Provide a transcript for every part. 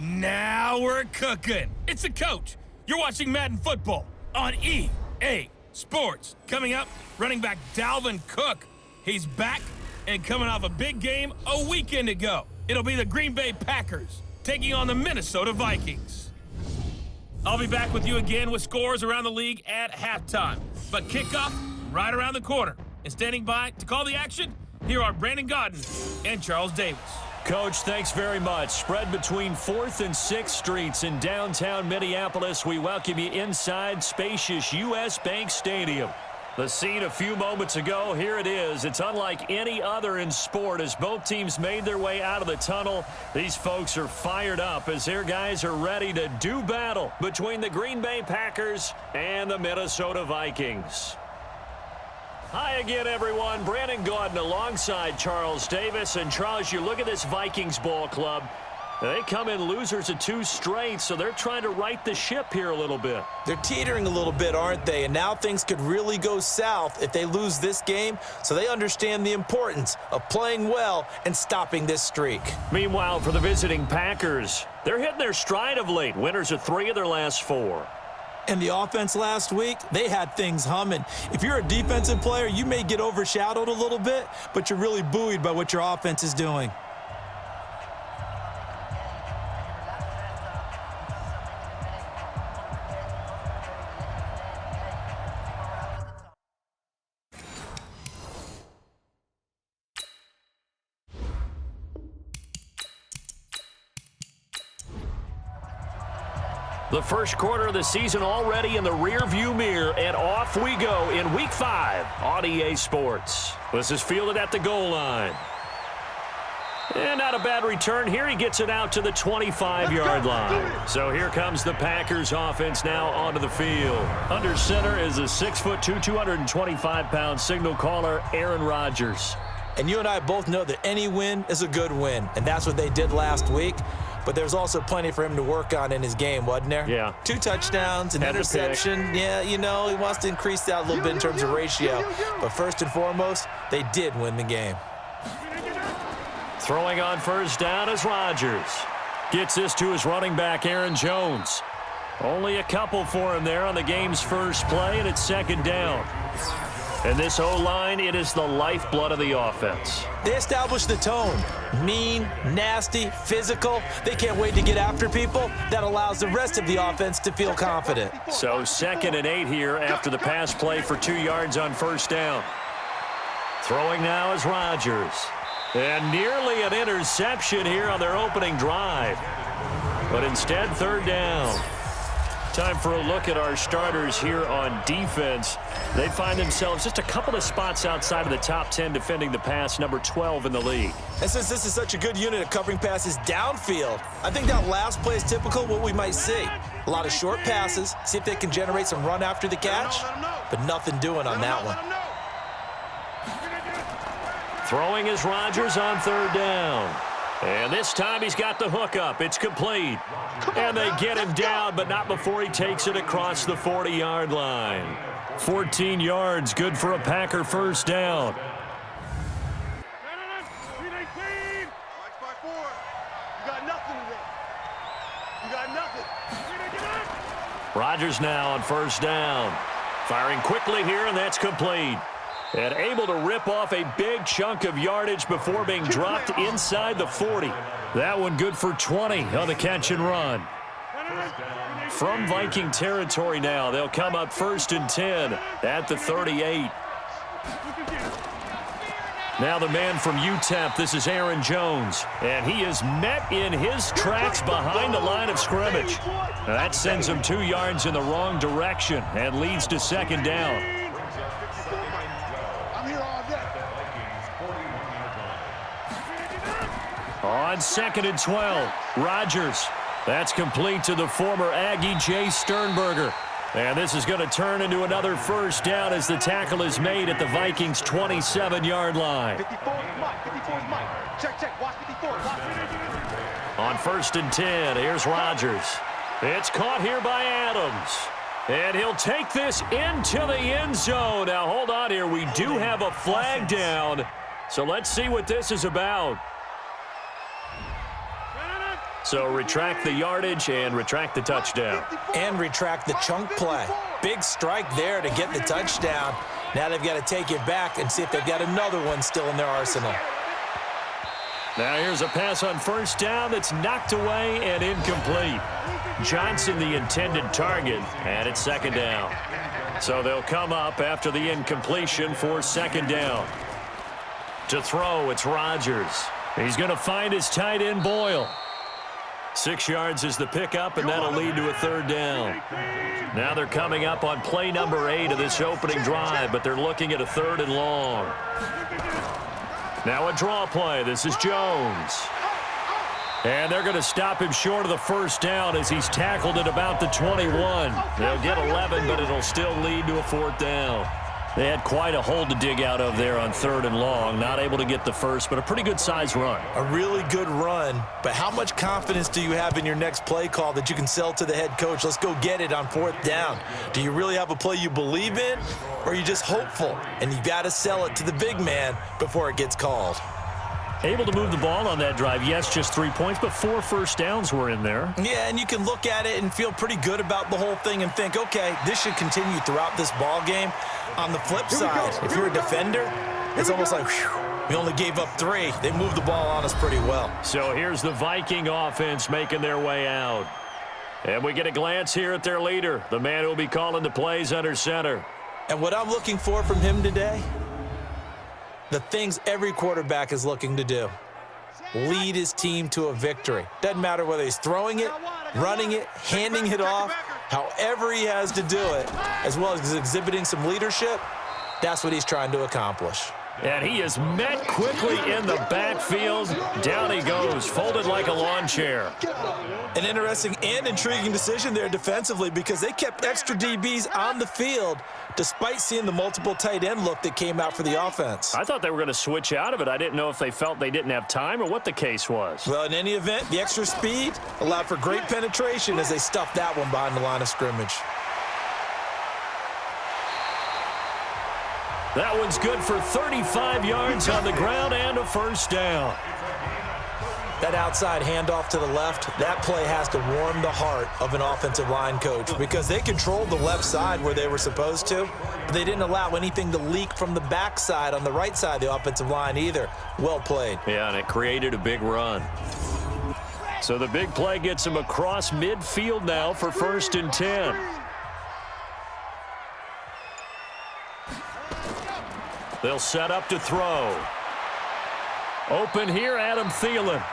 Now we're cooking. It's the coach. You're watching Madden Football on EA Sports. Coming up, running back Dalvin Cook. He's back and coming off a big game a weekend ago. It'll be the Green Bay Packers taking on the Minnesota Vikings. I'll be back with you again with scores around the league at halftime. But kickoff right around the corner. And standing by to call the action, here are Brandon Godden and Charles Davis. Coach, thanks very much. Spread between 4th and 6th Streets in downtown Minneapolis. We welcome you inside spacious U.S. Bank Stadium. The scene a few moments ago, here it is. It's unlike any other in sport as both teams made their way out of the tunnel. These folks are fired up as their guys are ready to do battle between the Green Bay Packers and the Minnesota Vikings. Hi again, everyone. Brandon Gaudin alongside Charles Davis. And Charles, you look at this Vikings ball club. They come in losers of 2 straight, so they're trying to right the ship here a little bit. They're teetering a little bit, aren't they? And now things could really go south if they lose this game, so they understand the importance of playing well and stopping this streak. Meanwhile, for the visiting Packers, they're hitting their stride of late. Winners of 3 of their last 4. And the offense last week, they had things humming. If you're a defensive player, you may get overshadowed a little bit, but you're really buoyed by what your offense is doing. The first quarter of the season already in the rearview mirror, and off we go in Week 5 on EA Sports. This is fielded at the goal line. And not a bad return here. He gets it out to the 25-yard line. So here comes the Packers offense now onto the field. Under center is a 6'2", 225-pound signal caller, Aaron Rodgers. And you and I both know that any win is a good win, and that's what they did last week. But there's also plenty for him to work on in his game, wasn't there? Yeah. 2 touchdowns, an interception. Yeah, you know, he wants to increase that a little bit in terms of ratio. But first and foremost, they did win the game. Throwing on first down is Rodgers. Gets this to his running back, Aaron Jones. Only a couple for him there on the game's first play, and it's second down. And this O-line, it is the lifeblood of the offense. They established the tone. Mean, nasty, physical. They can't wait to get after people. That allows the rest of the offense to feel confident. So 2nd and 8 here after the pass play for 2 yards on first down. Throwing now is Rodgers. And nearly an interception here on their opening drive. But instead, 3rd down. Time for a look at our starters here on defense. They find themselves just a couple of spots outside of the top 10 defending the pass, number 12 in the league. And since this is such a good unit of covering passes downfield, I think that last play is typical of what we might see. A lot of short passes, see if they can generate some run after the catch, but nothing doing on that one. Throwing is Rodgers on 3rd down. And this time he's got the hook up. It's complete. And they get him down, but not before he takes it across the 40-yard line. 14 yards, good for a Packer first down. Rodgers now on first down. Firing quickly here, and that's complete. And able to rip off a big chunk of yardage before being dropped inside the 40. That one good for 20 on the catch and run. From Viking territory now, they'll come up 1st and 10 at the 38. Now the man from UTEP, this is Aaron Jones. And he is met in his tracks behind the line of scrimmage. Now that sends him 2 yards in the wrong direction and leads to 2nd down. On 2nd and 12, Rodgers. That's complete to the former Aggie, Jay Sternberger. And this is going to turn into another first down as the tackle is made at the Vikings' 27-yard line. 54 is Mike. 54 is Mike. Check. Watch 54. On 1st and 10, here's Rodgers. It's caught here by Adams. And he'll take this into the end zone. Now, hold on here. We do have a flag down. So let's see what this is about. So retract the yardage and retract the touchdown. And retract the chunk play. Big strike there to get the touchdown. Now they've got to take it back and see if they've got another one still in their arsenal. Now here's a pass on first down that's knocked away and incomplete. Johnson the intended target, and it's second down. So they'll come up after the incompletion for second down. To throw, it's Rodgers. He's going to find his tight end Boyle. 6 yards is the pickup, and that'll lead to a third down. Now they're coming up on play number 8 of this opening drive, but they're looking at a 3rd and long. Now a draw play. This is Jones. And they're going to stop him short of the first down as he's tackled at about the 21. They'll get 11, but it'll still lead to a 4th down. They had quite a hole to dig out of there on 3rd and long. Not able to get the first, but a pretty good-sized run. A really good run, but how much confidence do you have in your next play call that you can sell to the head coach? Let's go get it on 4th down. Do you really have a play you believe in, or are you just hopeful? And you got to sell it to the big man before it gets called. Able to move the ball on that drive. Yes, just 3 points, but 4 first downs were in there. Yeah, and you can look at it and feel pretty good about the whole thing and think, okay, this should continue throughout this ball game. On the flip side, if you're a defender, it's almost like, whew, we only gave up 3. They moved the ball on us pretty well. So here's the Viking offense making their way out. And we get a glance here at their leader, the man who will be calling the plays under center. And what I'm looking for from him today, the things every quarterback is looking to do. Lead his team to a victory. Doesn't matter whether he's throwing it, running it, handing it off, however he has to do it, as well as exhibiting some leadership, that's what he's trying to accomplish. And he is met quickly in the backfield. Down he goes, folded like a lawn chair. An interesting and intriguing decision there defensively because they kept extra DBs on the field despite seeing the multiple tight end look that came out for the offense. I thought they were going to switch out of it. I didn't know if they felt they didn't have time or what the case was. Well, in any event, the extra speed allowed for great penetration as they stuffed that one behind the line of scrimmage. That one's good for 35 yards on the ground and a first down. That outside handoff to the left, that play has to warm the heart of an offensive line coach because they controlled the left side where they were supposed to, but they didn't allow anything to leak from the backside on the right side of the offensive line either. Well played. Yeah, and it created a big run. So the big play gets them across midfield now for 1st and 10. They'll set up to throw. Open here, Adam Thielen.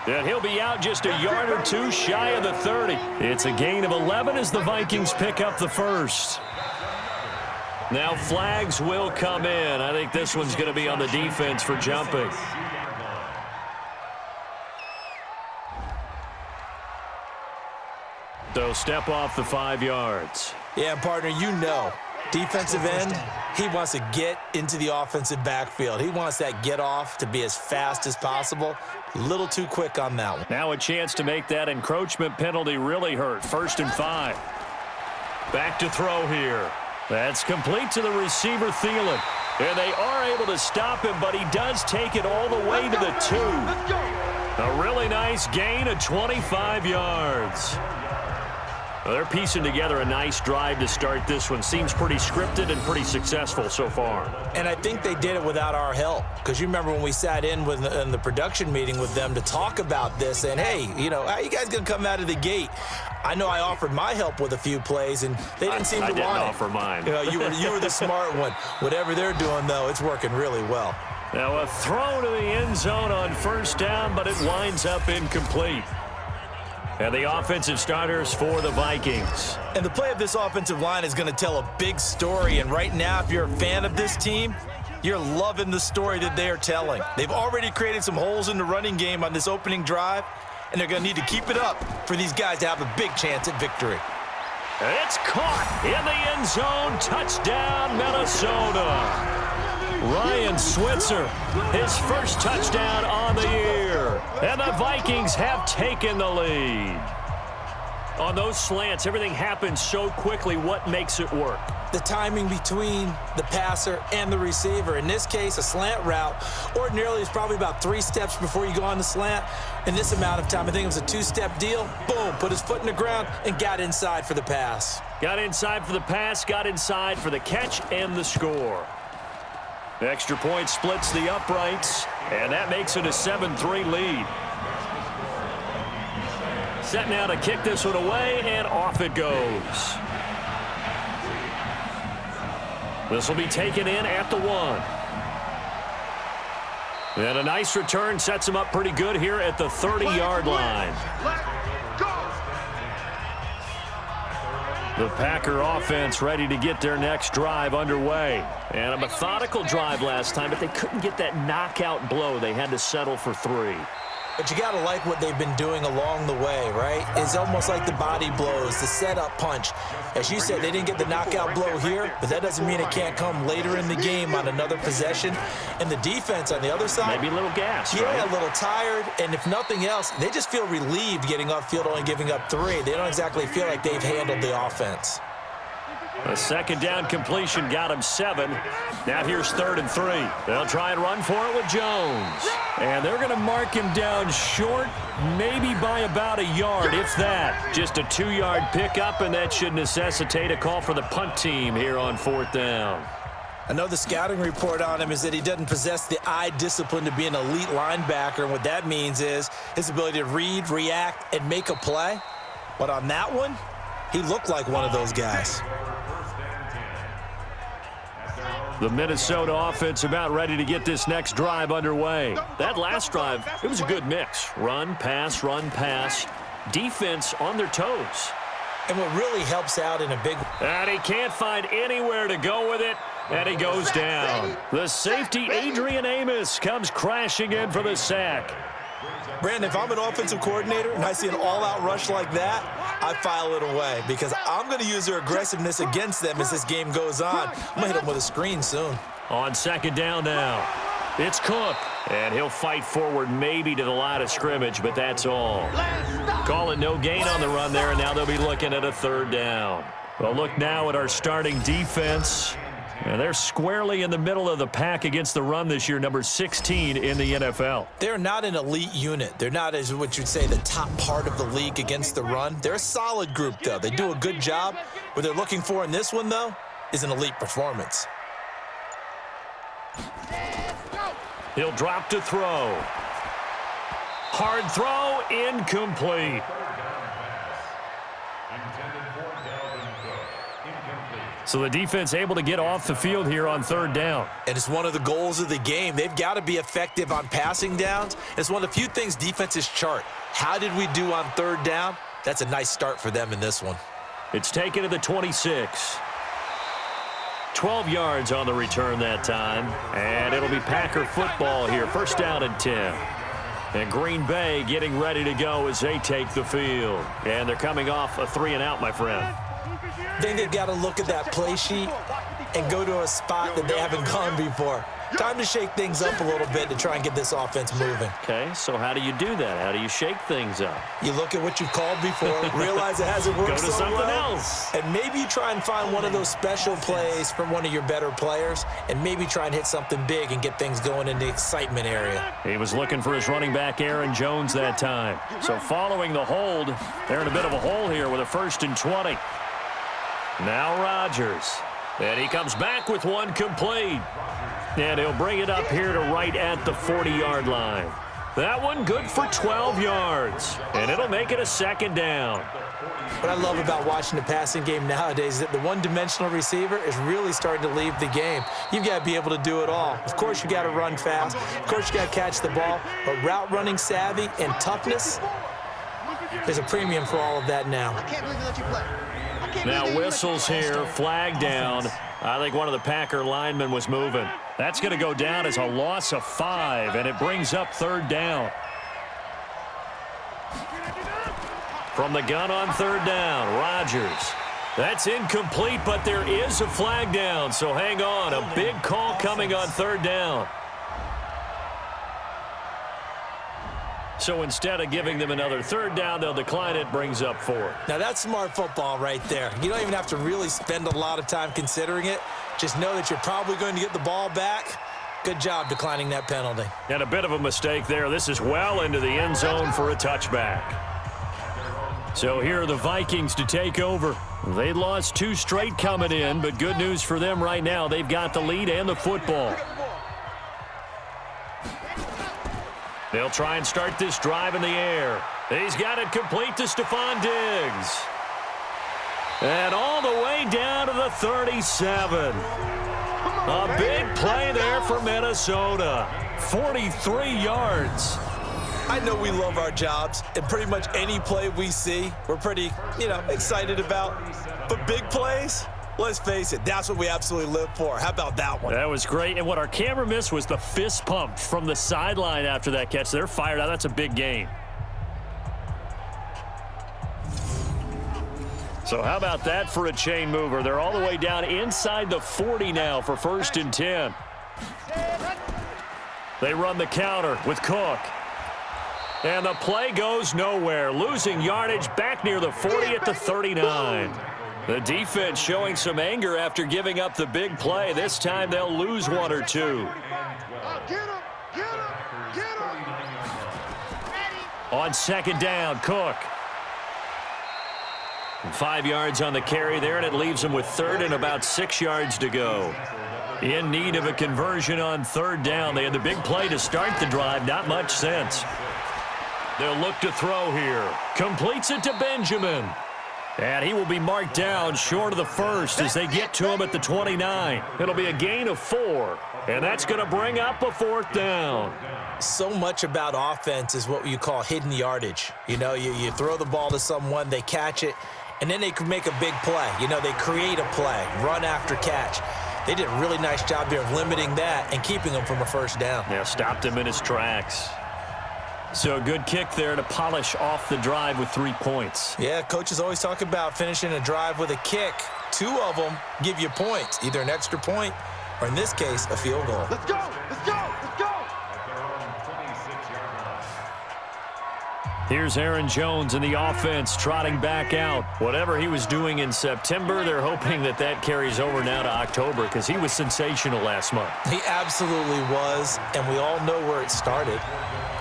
And he'll be out just a yard or 2 shy of the 30. It's a gain of 11 as the Vikings pick up the first. Now flags will come in. I think this one's going to be on the defense for jumping. So step off the 5 yards. Yeah, partner, you know. Defensive end, he wants to get into the offensive backfield. He wants that get off to be as fast as possible. A little too quick on that one. Now a chance to make that encroachment penalty really hurt. 1st and 5. Back to throw here. That's complete to the receiver, Thielen. And they are able to stop him, but he does take it all the way to the 2. A really nice gain of 25 yards. Well, they're piecing together a nice drive to start this one. Seems pretty scripted and pretty successful so far. And I think they did it without our help. Because you remember when we sat in the production meeting with them to talk about this and, hey, you know, how are you guys going to come out of the gate? I know I offered my help with a few plays, and they didn't seem to want it. I didn't offer mine. You know, you were the smart one. Whatever they're doing, though, it's working really well. Now a throw to the end zone on 1st down, but it winds up incomplete. And the offensive starters for the Vikings. And the play of this offensive line is going to tell a big story. And right now, if you're a fan of this team, you're loving the story that they are telling. They've already created some holes in the running game on this opening drive, and they're going to need to keep it up for these guys to have a big chance at victory. It's caught in the end zone. Touchdown, Minnesota. Ryan Switzer, his first touchdown on the year. And the Vikings have taken the lead. On those slants, everything happens so quickly. What makes it work? The timing between the passer and the receiver. In this case, a slant route ordinarily is probably about 3 steps before you go on the slant. In this amount of time, I think it was a 2-step deal. Boom, put his foot in the ground and got inside for the pass. Got inside for the pass, got inside for the catch and the score. The extra point splits the uprights, and that makes it a 7-3 lead. Set now to kick this one away, and off it goes. This will be taken in at the 1. And a nice return sets him up pretty good here at the 30-yard line. The Packer offense ready to get their next drive underway. And a methodical drive last time, but they couldn't get that knockout blow. They had to settle for 3. But you got to like what they've been doing along the way, right? It's almost like the body blows, the setup punch. As you said, they didn't get the knockout blow here, but that doesn't mean it can't come later in the game on another possession. And the defense on the other side. Maybe a little gas, yeah, right? A little tired. And if nothing else, they just feel relieved getting off field, only giving up 3. They don't exactly feel like they've handled the offense. A second down completion got him 7. Now here's 3rd and 3. They'll try and run for it with Jones. And they're going to mark him down short, maybe by about a yard, if that. Just a 2-yard pickup, and that should necessitate a call for the punt team here on 4th down. I know the scouting report on him is that he doesn't possess the eye discipline to be an elite linebacker, and what that means is his ability to read, react, and make a play. But on that one, he looked like one of those guys. The Minnesota offense about ready to get this next drive underway. That last drive, it was a good mix. Run, pass, defense on their toes. And what really helps out in a big... And he can't find anywhere to go with it, and he goes down. The safety, Adrian Amos, comes crashing in for the sack. Brandon, if I'm an offensive coordinator and I see an all-out rush like that, I file it away because I'm going to use their aggressiveness against them as this game goes on. I'm going to hit them with a screen soon. On 2nd down now, it's Cook, and he'll fight forward maybe to the line of scrimmage, but that's all. Call it no gain on the run there, and now they'll be looking at a 3rd down. Well, look now at our starting defense. And they're squarely in the middle of the pack against the run this year, number 16 in the NFL. They're not an elite unit. They're not, as what you'd say, the top part of the league against the run. They're a solid group, though. They do a good job. What they're looking for in this one, though, is an elite performance. He'll drop to throw. Hard throw, incomplete. So the defense able to get off the field here on 3rd down. And it's one of the goals of the game. They've got to be effective on passing downs. It's one of the few things defenses chart. How did we do on 3rd down? That's a nice start for them in this one. It's taken to the 26. 12 yards on the return that time. And it'll be Packer football here. 1st down and 10. And Green Bay getting ready to go as they take the field. And they're coming off a 3-and-out, my friend. I think they've got to look at that play sheet and go to a spot that they haven't gone before. Time to shake things up a little bit to try and get this offense moving. Okay, so how do you do that? How do you shake things up? You look at what you've called before, realize it hasn't worked so well. Go to something else. And maybe you try and find one of those special plays from one of your better players, and maybe try and hit something big and get things going in the excitement area. He was looking for his running back, Aaron Jones, that time. So following the hold, they're in a bit of a hole here with a 1st and 20. Now Rodgers. And he comes back with one complete. And he'll bring it up here to right at the 40-yard line. That one good for 12 yards. And it'll make it a 2nd down. What I love about watching the passing game nowadays is that the one-dimensional receiver is really starting to leave the game. You've got to be able to do it all. Of course, you got to run fast. Of course, you got to catch the ball. But route running savvy and toughness, there's a premium for all of that now. I can't believe they let you play. Now whistles here, flag down. I think one of the Packer linemen was moving. That's going to go down as a loss of 5, and it brings up 3rd down. From the gun on 3rd down, Rodgers. That's incomplete, but there is a flag down, so hang on. A big call coming on 3rd down. So instead of giving them another third down, they'll decline it, brings up 4. Now, that's smart football right there. You don't even have to really spend a lot of time considering it. Just know that you're probably going to get the ball back. Good job declining that penalty. And a bit of a mistake there. This is well into the end zone for a touchback. So here are the Vikings to take over. They lost 2 straight coming in, but good news for them right now. They've got the lead and the football. They'll try and start this drive in the air. He's got it complete to Stephon Diggs. And all the way down to the 37. A big play there for Minnesota. 43 yards. I know we love our jobs, and pretty much any play we see, we're pretty, excited about. But big plays, let's face it, that's what we absolutely live for. How about that one? That was great. And what our camera missed was the fist pump from the sideline after that catch. They're fired out. That's a big gain. So how about that for a chain mover? They're all the way down inside the 40 now for 1st and 10. They run the counter with Cook. And the play goes nowhere. Losing yardage back near the 40 at the 39. The defense showing some anger after giving up the big play. This time they'll lose 1 or 2. On 2nd down, Cook. 5 yards on the carry there, and it leaves them with 3rd and about 6 yards to go. In need of a conversion on 3rd down. They had the big play to start the drive. Not much sense. They'll look to throw here. Completes it to Benjamin. And he will be marked down short of the 1st as they get to him at the 29. It'll be a gain of 4. And that's going to bring up a 4th down. So much about offense is what you call hidden yardage. You throw the ball to someone, they catch it, and then they can make a big play. They create a play, run after catch. They did a really nice job here of limiting that and keeping him from a 1st down. Yeah, stopped him in his tracks. So a good kick there to polish off the drive with 3 points. Yeah, coaches always talk about finishing a drive with a kick. 2 of them give you points, either an extra point or, in this case, a field goal. Let's go! Let's go! Let's go! Here's Aaron Jones in the offense trotting back out. Whatever he was doing in September, they're hoping that carries over now to October because he was sensational last month. He absolutely was, and we all know where it started.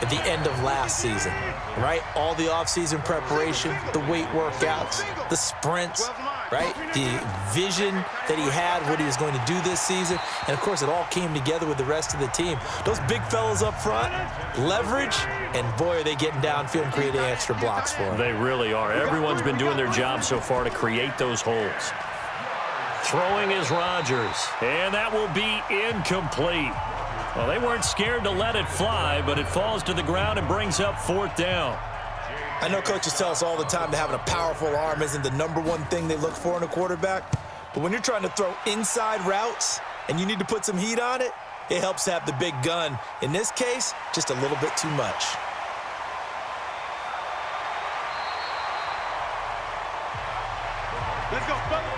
At the end of last season, right? All the offseason preparation, the weight workouts, the sprints, right? The vision that he had, what he was going to do this season. And, of course, it all came together with the rest of the team. Those big fellas up front, leverage, and, boy, are they getting downfield and creating extra blocks for him. They really are. Everyone's been doing their job so far to create those holes. Throwing is Rodgers, and that will be incomplete. Well, they weren't scared to let it fly, but it falls to the ground and brings up 4th down. I know coaches tell us all the time that having a powerful arm isn't the #1 thing they look for in a quarterback, but when you're trying to throw inside routes and you need to put some heat on it, it helps to have the big gun. In this case, just a little bit too much. Let's go, brother.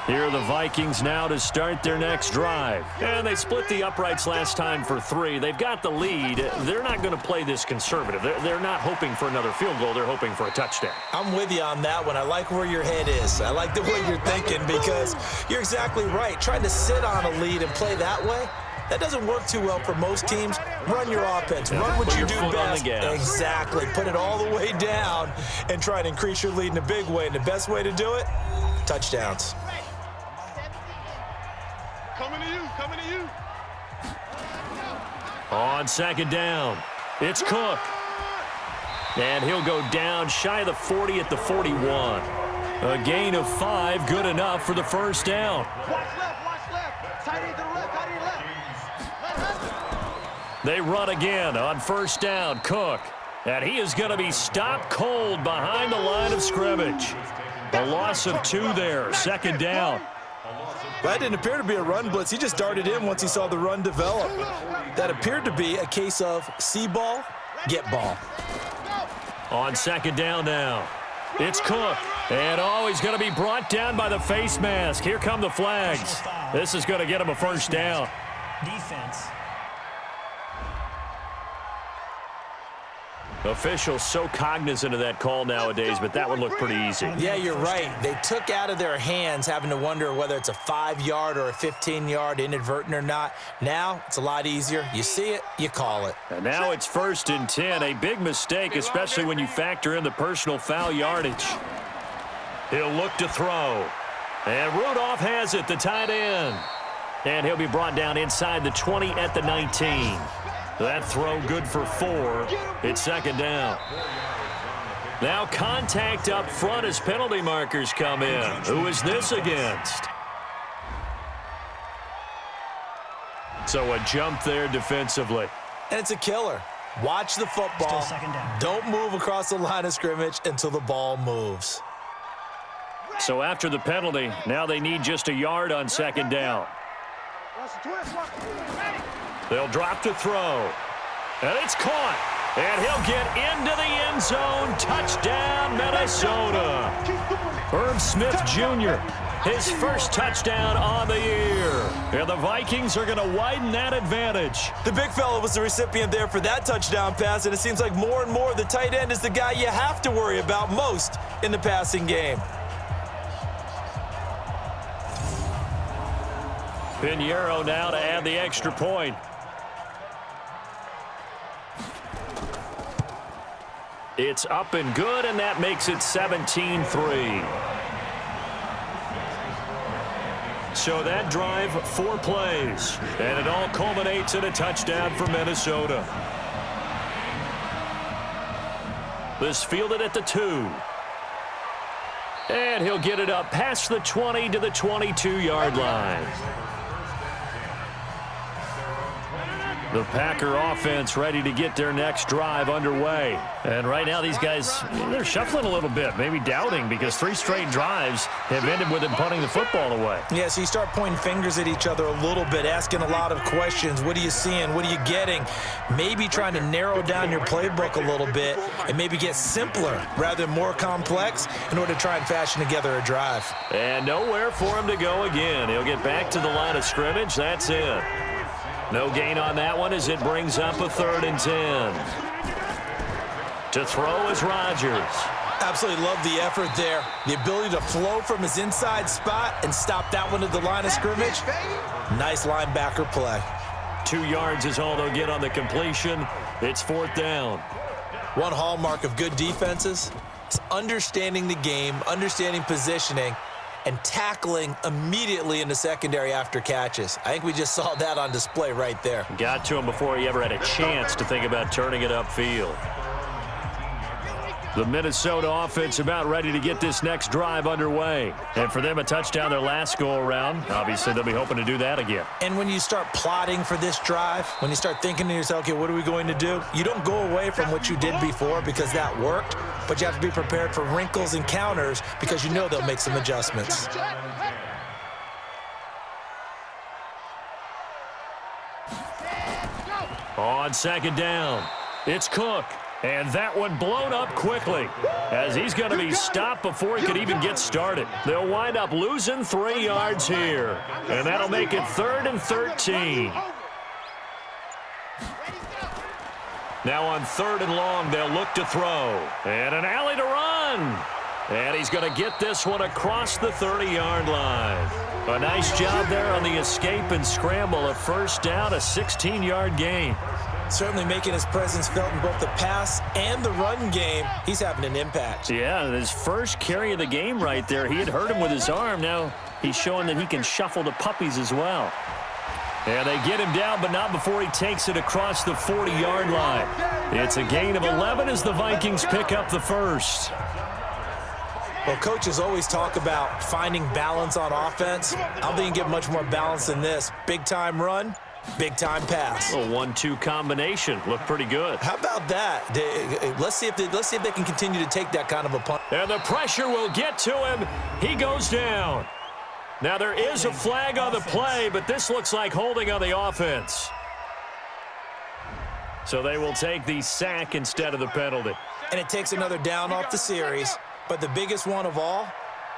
Here are the Vikings now to start their next drive. And they split the uprights last time for 3. They've got the lead. They're not going to play this conservative. They're not hoping for another field goal. They're hoping for a touchdown. I'm with you on that one. I like where your head is. I like the way you're thinking because you're exactly right. Trying to sit on a lead and play that way, that doesn't work too well for most teams. Run your offense. Run what you do best. Exactly. Put it all the way down and try to increase your lead in a big way. And the best way to do it, touchdowns. Coming to you, coming to you. On 2nd down, it's Cook. And he'll go down shy of the 40 at the 41. A gain of 5, good enough for the 1st down. Watch left. Tight end to the left, tight end left. They run again on 1st down, Cook. And he is going to be stopped cold behind the line of scrimmage. A loss of 2 there, 2nd down. That didn't appear to be a run blitz. He just darted in once he saw the run develop. That appeared to be a case of see ball, get ball. On 2nd down now, it's Cook. And he's going to be brought down by the face mask. Here come the flags. This is going to get him a 1st down. Defense. Officials so cognizant of that call nowadays, but that one looked pretty easy. Yeah, you're right. They took out of their hands having to wonder whether it's a 5-yard or a 15-yard, inadvertent or not. Now it's a lot easier. You see it, you call it. And now it's 1st and 10. A big mistake, especially when you factor in the personal foul yardage. He'll look to throw. And Rudolph has it, the tight end. And he'll be brought down inside the 20 at the 19. That throw good for 4. It's 2nd down. Now contact up front as penalty markers come in. Who is this against? So a jump there defensively. And it's a killer. Watch the football. Still 2nd down. Don't move across the line of scrimmage until the ball moves. So after the penalty, now they need just a yard on 2nd down. They'll drop to throw. And it's caught. And he'll get into the end zone. Touchdown, Minnesota. Herb Smith Jr., his first touchdown on the year. And the Vikings are going to widen that advantage. The big fella was the recipient there for that touchdown pass, and it seems like more and more the tight end is the guy you have to worry about most in the passing game. Pinheiro now to add the extra point. It's up and good, and that makes it 17-3. So that drive, 4 plays, and it all culminates in a touchdown for Minnesota. This fielded at the 2. And he'll get it up past the 20 to the 22-yard line. The Packer offense ready to get their next drive underway. And right now these guys, they're shuffling a little bit, maybe doubting, because 3 straight drives have ended with them punting the football away. Yeah, so you start pointing fingers at each other a little bit, asking a lot of questions. What are you seeing? What are you getting? Maybe trying to narrow down your playbook a little bit and maybe get simpler rather than more complex in order to try and fashion together a drive. And nowhere for him to go again. He'll get back to the line of scrimmage. That's it. No gain on that one as it brings up a 3rd and 10. To throw is Rodgers. Absolutely love the effort there. The ability to flow from his inside spot and stop that one at the line of scrimmage. Nice linebacker play. 2 yards is all they'll get on the completion. It's 4th down. One hallmark of good defenses is understanding the game, understanding positioning, and tackling immediately in the secondary after catches. I think we just saw that on display right there. Got to him before he ever had a chance to think about turning it upfield. The Minnesota offense about ready to get this next drive underway. And for them, a touchdown their last go-around. Obviously, they'll be hoping to do that again. And when you start plotting for this drive, when you start thinking to yourself, okay, what are we going to do? You don't go away from what you did before because that worked, but you have to be prepared for wrinkles and counters because you know they'll make some adjustments. On 2nd down, it's Cook. And that one blown up quickly as he's going to be stopped before he could even get started. They'll wind up losing 3 yards here. And that'll make it 3rd and 13. Now on 3rd and long, they'll look to throw. And an alley to run. And he's going to get this one across the 30-yard line. A nice job there on the escape and scramble. A 1st down, a 16-yard gain. Certainly making his presence felt in both the pass and the run game. He's having an impact. Yeah, his first carry of the game right there. He had hurt him with his arm. Now he's showing that he can shuffle the puppies as well. And they get him down, but not before he takes it across the 40-yard line. It's a gain of 11 as the Vikings pick up the 1st. Well, coaches always talk about finding balance on offense. I don't think you can get much more balance than this. Big-time run, big-time pass. A 1-2 combination. Looked pretty good. How about that? Let's see if they can continue to take that kind of a punt. And the pressure will get to him. He goes down. Now there is a flag on the play, but this looks like holding on the offense. So they will take the sack instead of the penalty. And it takes another down off the series. But the biggest one of all,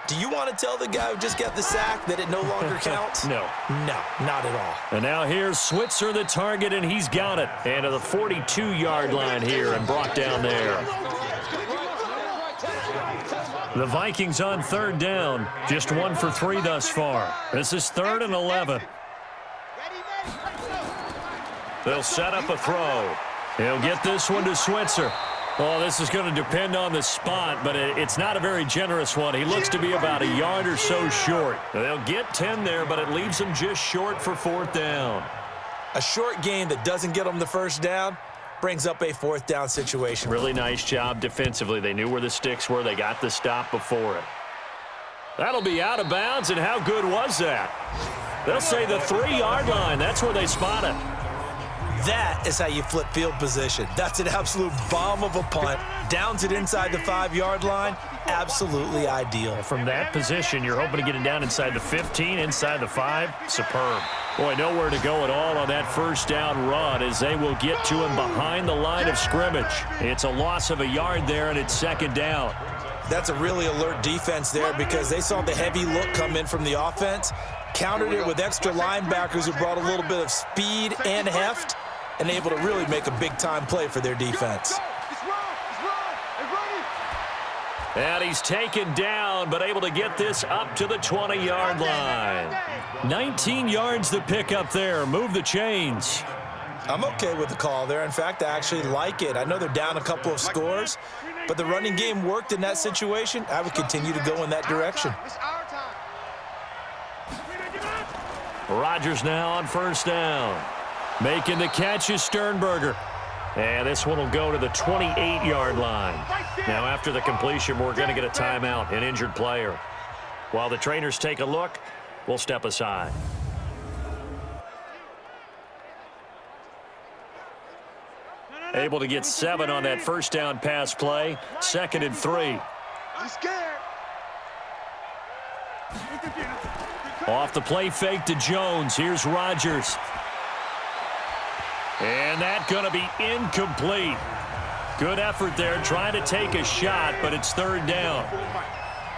Do you want to tell the guy who just got the sack that it no longer counts? No. No, not at all. And now here's Switzer, the target, and he's got it. And to the 42-yard line here and brought down there. The Vikings on third down. Just 1 for 3 thus far. This is 3rd and 11. They'll set up a throw. He'll get this one to Switzer. Oh, this is going to depend on the spot, but it's not a very generous one. He looks to be about a yard or so short. They'll get 10 there, but it leaves them just short for 4th down. A short gain that doesn't get them the first down brings up a 4th down situation. Really nice job defensively. They knew where the sticks were. They got the stop before it. That'll be out of bounds, and how good was that? They'll say the 3-yard line. That's where they spot it. That is how you flip field position. That's an absolute bomb of a punt. Downs it inside the 5-yard line. Absolutely ideal. From that position, you're hoping to get it down inside the 15, inside the 5. Superb. Boy, nowhere to go at all on that first down run as they will get to him behind the line of scrimmage. It's a loss of a yard there, and it's 2nd down. That's a really alert defense there because they saw the heavy look come in from the offense, countered it with extra linebackers who brought a little bit of speed and heft, and able to really make a big-time play for their defense. And he's taken down, but able to get this up to the 20-yard line. 19 yards to pick up there. Move the chains. I'm okay with the call there. In fact, I actually like it. I know they're down a couple of scores, but the running game worked in that situation. I would continue to go in that direction. Rodgers now on first down. Making the catch is Sternberger. And this one will go to the 28-yard line. Now, after the completion, we're going to get a timeout, an injured player. While the trainers take a look, we'll step aside. Able to get 7 on that first down pass play. 2nd and 3. Off the play fake to Jones. Here's Rodgers. And that's going to be incomplete. Good effort there trying to take a shot, but it's 3rd down.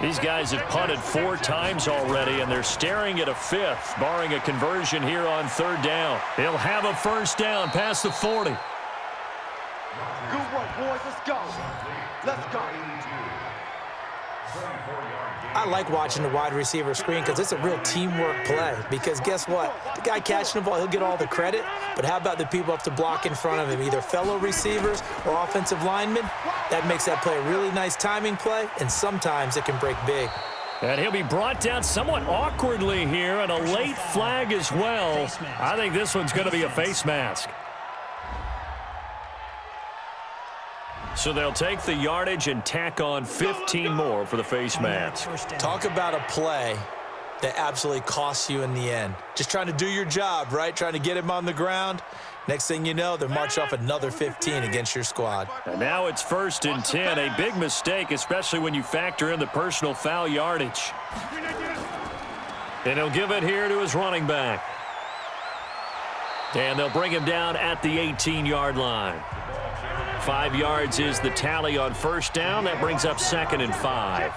These guys have punted 4 times already, and they're staring at a 5th, barring a conversion here on 3rd down. He'll have a first down past the 40. Good work, boys. Let's go. Let's go. I like watching the wide receiver screen because it's a real teamwork play. Because guess what? The guy catching the ball, he'll get all the credit. But how about the people up to block in front of him, either fellow receivers or offensive linemen? That makes that play a really nice timing play, and sometimes it can break big. And he'll be brought down somewhat awkwardly here, and a late flag as well. I think this one's going to be a face mask. So they'll take the yardage and tack on 15 more for the face mask. Talk about a play that absolutely costs you in the end. Just trying to do your job, right? Trying to get him on the ground. Next thing you know, they're marching off another 15 against your squad. And now it's 1st and 10. A big mistake, especially when you factor in the personal foul yardage. And he'll give it here to his running back. And they'll bring him down at the 18-yard line. 5 yards is the tally on first down. That brings up 2nd and 5.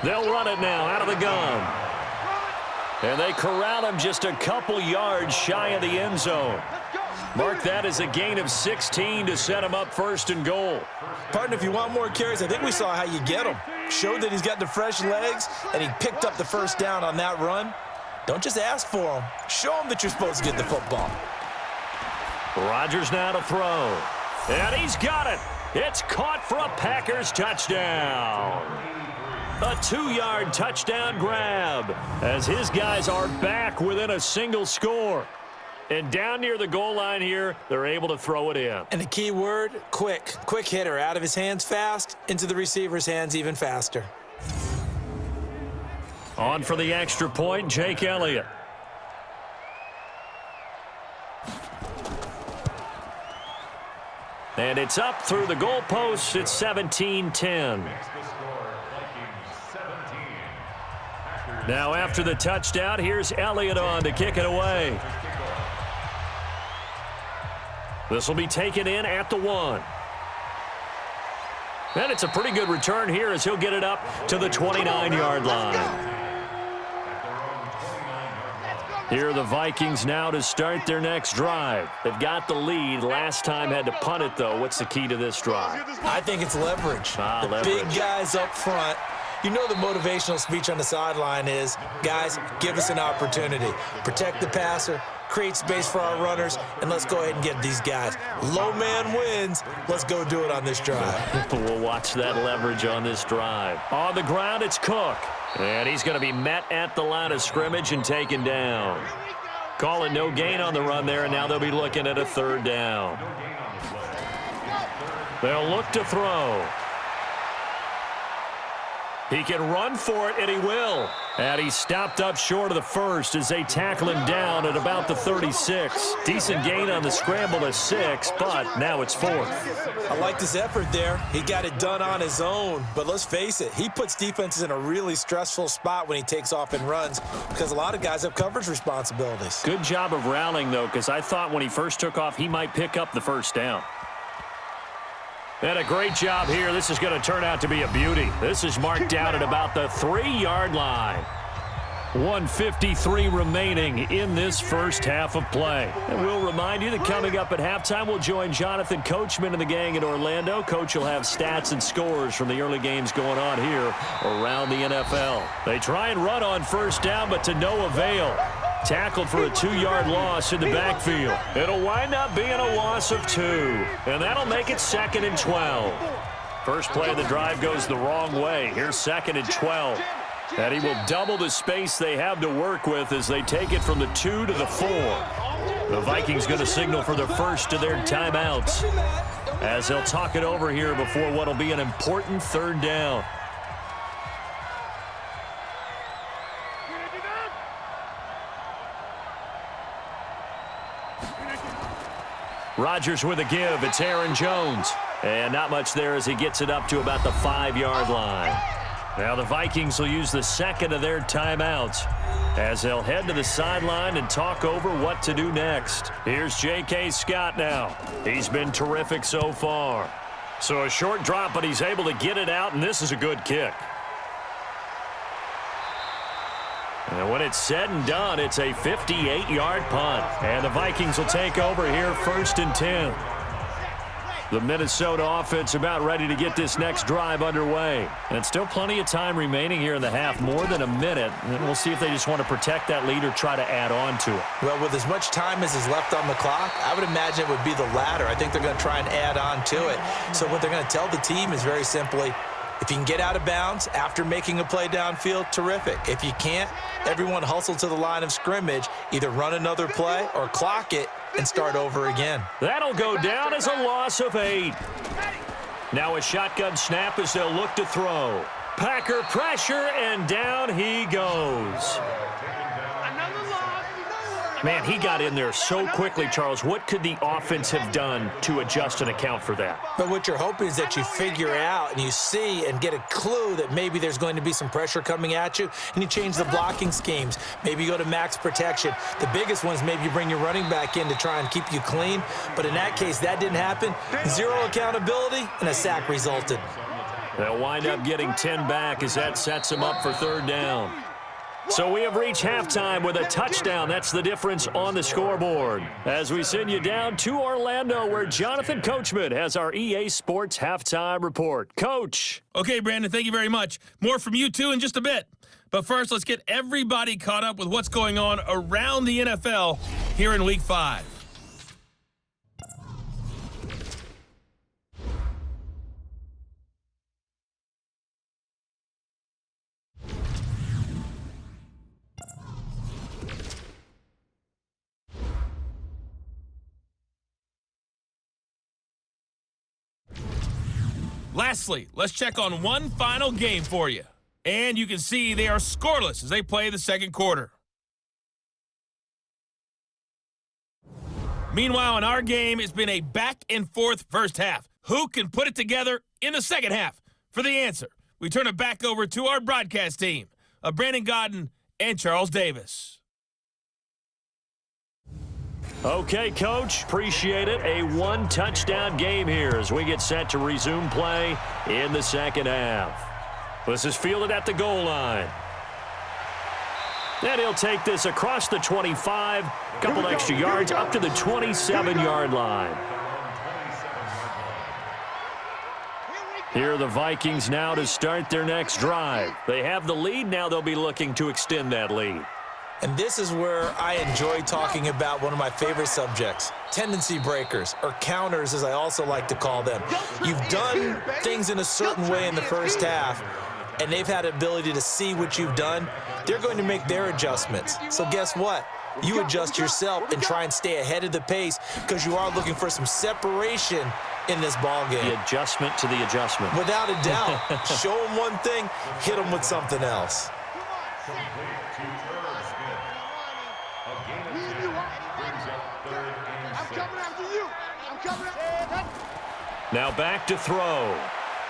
They'll run it now out of the gun. And they corral him just a couple yards shy of the end zone. Mark that as a gain of 16 to set him up 1st and goal. Partner, if you want more carries, I think we saw how you get him. Showed that he's got the fresh legs, and he picked up the first down on that run. Don't just ask for him. Show him that you're supposed to get the football. Rodgers now to throw. And he's got it. It's caught for a Packers touchdown. A 2-yard touchdown grab as his guys are back within a single score. And down near the goal line here, they're able to throw it in. And the key word, quick. Quick hitter. Out of his hands fast, into the receiver's hands even faster. On for the extra point, Jake Elliott. And it's up through the goalposts. It's 17-10. Now after the touchdown, here's Elliott on to kick it away. This will be taken in at the 1. And it's a pretty good return here as he'll get it up to the 29-yard line. Here are the Vikings now to start their next drive. They've got the lead. Last time had to punt it, though. What's the key to this drive? I think it's leverage. Leverage. Big guys up front. You know the motivational speech on the sideline is, guys, give us an opportunity. Protect the passer, create space for our runners, and let's go ahead and get these guys. Low man wins. Let's go do it on this drive. We'll watch that leverage on this drive. On the ground, it's Cook. And he's going to be met at the line of scrimmage and taken down. Call it no gain on the run there, and now they'll be looking at a third down. They'll look to throw. He can run for it, and he will. And he's stopped up short of the first as they tackle him down at about the 36. Decent gain on the scramble to 6, but now it's 4th. I like this effort there. He got it done on his own. But let's face it, he puts defenses in a really stressful spot when he takes off and runs because a lot of guys have coverage responsibilities. Good job of rallying, though, because I thought when he first took off, he might pick up the first down. And a great job here. This is going to turn out to be a beauty. This is marked down at about the 3-yard line. 1:53 remaining in this first half of play. And we'll remind you that coming up at halftime, we'll join Jonathan Coachman and the gang in Orlando. Coach will have stats and scores from the early games going on here around the NFL. They try and run on first down, but to no avail. Tackled for a 2-yard loss in the backfield. It'll wind up being a loss of 2, and that'll make it 2nd and 12. First play of the drive goes the wrong way. Here's 2nd and 12. And he will double the space they have to work with as they take it from the 2 to the 4. The Vikings going to signal for the first of their timeouts as they'll talk it over here before what will be an important third down. Rodgers with a give. It's Aaron Jones. And not much there as he gets it up to about the 5-yard line. Now the Vikings will use the second of their timeouts as they'll head to the sideline and talk over what to do next. Here's J.K. Scott now. He's been terrific so far. So a short drop, but he's able to get it out, and this is a good kick. And when it's said and done, it's a 58-yard punt. And the Vikings will take over here 1st and 10. The Minnesota offense about ready to get this next drive underway. And still plenty of time remaining here in the half, more than a minute. And we'll see if they just want to protect that lead or try to add on to it. Well, with as much time as is left on the clock, I would imagine it would be the latter. I think they're going to try and add on to it. So what they're going to tell the team is very simply, if you can get out of bounds after making a play downfield, terrific. If you can't, everyone hustle to the line of scrimmage, either run another play or clock it and start over again. That'll go down as a loss of 8. Now a shotgun snap as they'll look to throw. Packer pressure, and down he goes. Man, he got in there so quickly, Charles. What could the offense have done to adjust and account for that? But what you're hoping is that you figure out and you see and get a clue that maybe there's going to be some pressure coming at you, and you change the blocking schemes. Maybe you go to max protection. The biggest one is maybe you bring your running back in to try and keep you clean. But in that case, that didn't happen. 0 accountability, and a sack resulted. They'll wind up getting 10 back as that sets them up for third down. So we have reached halftime with a touchdown. That's the difference on the scoreboard. As we send you down to Orlando, where Jonathan Coachman has our EA Sports halftime report. Coach. Okay, Brandon, thank you very much. More from you, too, in just a bit. But first, let's get everybody caught up with what's going on around the NFL here in Week 5. Lastly, let's check on one final game for you. And you can see they are scoreless as they play the second quarter. Meanwhile, in our game, it's been a back-and-forth first half. Who can put it together in the second half? For the answer, we turn it back over to our broadcast team of Brandon Godden and Charles Davis. Okay, Coach, appreciate it. A one-touchdown game here as we get set to resume play in the second half. This is fielded at the goal line. And he'll take this across the 25, couple extra yards up to the 27-yard line. Here are the Vikings now to start their next drive. They have the lead. Now they'll be looking to extend that lead. And this is where I enjoy talking about one of my favorite subjects, tendency breakers, or counters as I also like to call them. You've done things in a certain way in the first half, and they've had the ability to see what you've done. They're going to make their adjustments. So guess what? You adjust yourself and try and stay ahead of the pace because you are looking for some separation in this ball game. The adjustment to the adjustment. Without a doubt. Show them one thing, hit them with something else. Now back to throw.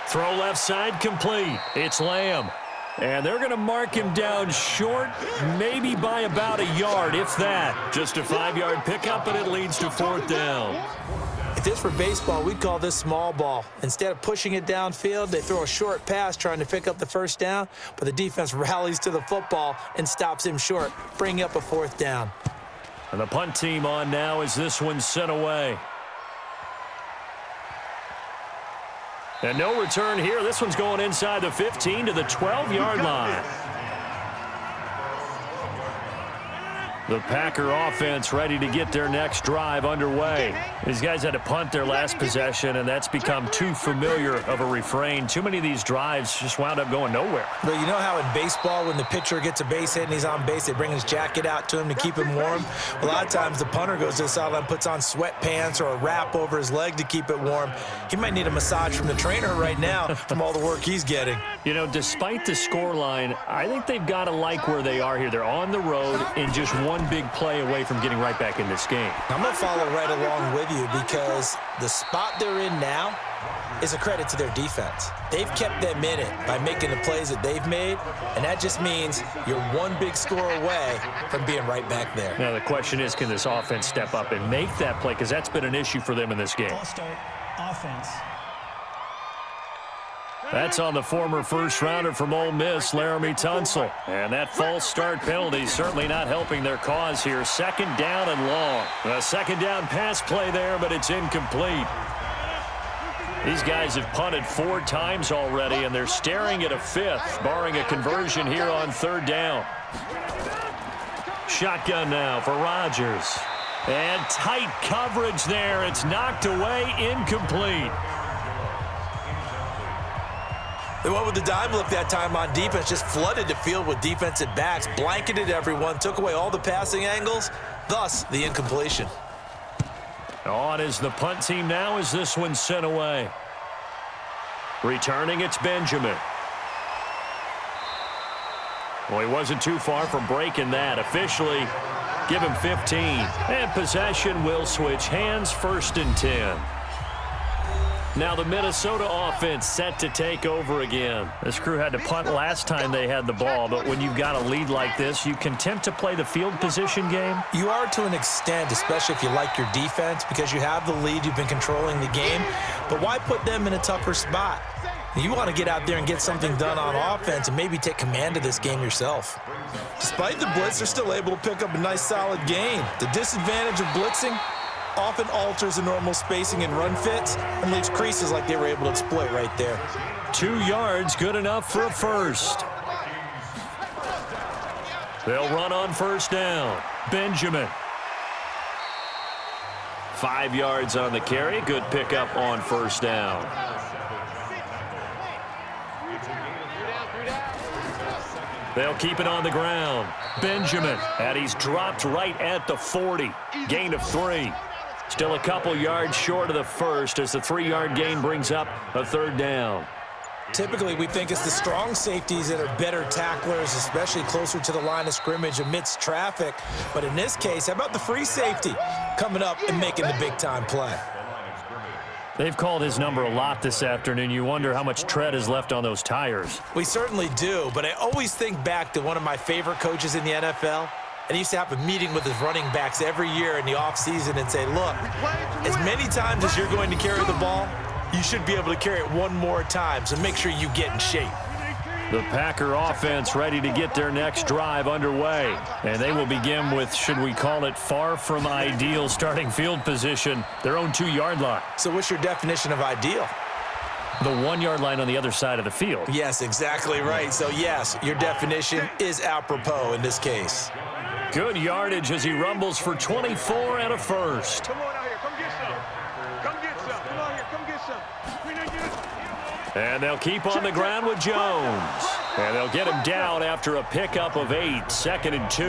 Throw left side complete. It's Lamb. And they're going to mark him down short, maybe by about a yard, if that. Just a 5-yard pickup, and it leads to 4th down. If this were baseball, we'd call this small ball. Instead of pushing it downfield, they throw a short pass trying to pick up the first down, but the defense rallies to the football and stops him short, bringing up a 4th down. And the punt team on now as this one's sent away. And no return here. This one's going inside the 15 to the 12-yard line. The Packer offense ready to get their next drive underway. These guys had to punt their last possession, and that's become too familiar of a refrain. Too many of these drives just wound up going nowhere. Well, you know how in baseball, when the pitcher gets a base hit and he's on base, they bring his jacket out to him to keep him warm? A lot of times the punter goes to the sideline, puts on sweatpants or a wrap over his leg to keep it warm. He might need a massage from the trainer right now from all the work he's getting. You know, despite the scoreline, I think they've got to like where they are here. They're on the road in just one big play away from getting right back in this game. I'm going to follow right along with you because the spot they're in now is a credit to their defense. They've kept them in it by making the plays that they've made, and that just means you're one big score away from being right back there. Now the question is, can this offense step up and make that play? Because that's been an issue for them in this game. False start, offense. That's on the former first-rounder from Ole Miss, Laramie Tunsil. And that false start penalty certainly not helping their cause here. 2nd down and long. A 2nd down pass play there, but it's incomplete. These guys have punted 4 times already, and they're staring at a 5th, barring a conversion here on 3rd down. Shotgun now for Rodgers. And tight coverage there. It's knocked away, incomplete. They went with the dime look that time on defense, just flooded the field with defensive backs, blanketed everyone, took away all the passing angles, thus the incompletion. On is the punt team now as this one's sent away. Returning, it's Benjamin. Well, he wasn't too far from breaking that. Officially, give him 15. And possession will switch hands, 1st and 10. Now the Minnesota offense set to take over again. This crew had to punt last time they had the ball, but when you've got a lead like this, you can attempt to play the field position game. You are to an extent, especially if you like your defense, because you have the lead, you've been controlling the game. But why put them in a tougher spot? You want to get out there and get something done on offense and maybe take command of this game yourself. Despite the blitz, they're still able to pick up a nice solid gain. The disadvantage of blitzing often alters the normal spacing and run fits and leaves creases like they were able to exploit right there. 2 yards, good enough for a 1st. They'll run on 1st down. Benjamin. 5 yards on the carry. Good pickup on 1st down. They'll keep it on the ground. Benjamin, and he's dropped right at the 40. Gain of 3. Still a couple yards short of the 1st as the 3-yard gain brings up a 3rd down. Typically, we think it's the strong safeties that are better tacklers, especially closer to the line of scrimmage amidst traffic. But in this case, how about the free safety coming up and making the big-time play? They've called his number a lot this afternoon. You wonder how much tread is left on those tires. We certainly do, but I always think back to one of my favorite coaches in the NFL, And he used to have a meeting with his running backs every year in the offseason and say, look, as many times as you're going to carry the ball, you should be able to carry it one more time, so make sure you get in shape. The Packer offense ready to get their next drive underway. And they will begin with, should we call it, far from ideal starting field position, their own 2-yard line. So what's your definition of ideal? The 1-yard line on the other side of the field. Yes, exactly right. So, yes, your definition is apropos in this case. Good yardage as he rumbles for 24 and a first. Come on out here. Come get some. Come get some. Come on here. Come get some. And they'll keep on the ground with Jones. And they'll get him down after a pickup of 8, 2nd and 2.